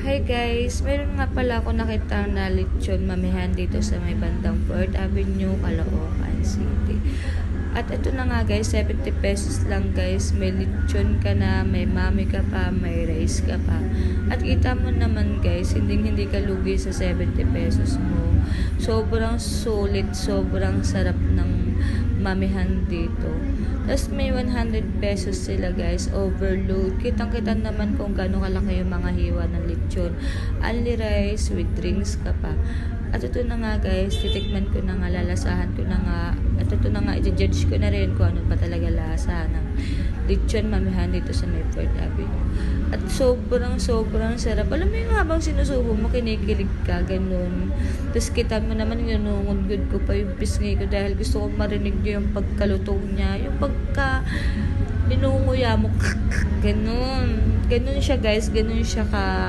Hi guys, meron nga pala ako nakita na lechon mamihan dito sa may bandang 4th Avenue, Caloocan City. At ito na nga guys, 70 pesos lang guys. May lechon ka na, may mami ka pa, may rice ka pa. At kita mo naman guys, hindi ka lugi sa 70 pesos mo. Sobrang sulit, sobrang sarap ng mamihan dito. Tapos may 100 pesos sila guys, overload. Kitang-kita naman kung gaano kalaki yung mga hiwa ng lechon. Only rice with drinks ka pa. At ito na nga guys, titikman ko na nga, lalasahan ko na nga. At ito na nga, i-judge ko na rin kung ano pa talaga lasa ng lechon mamihan dito sa may 4th Avenue. At sobrang sarap. Alam mo yung habang sinusubo mo, kinikilig ka, ganun. Tapos kita mo naman, ginungod ko pa yung pisngi ko dahil gusto ko marinig nyo yung pagkalutong niya. Yung pagka binunguya mo, ganun. Ganun siya guys, ganun siya ka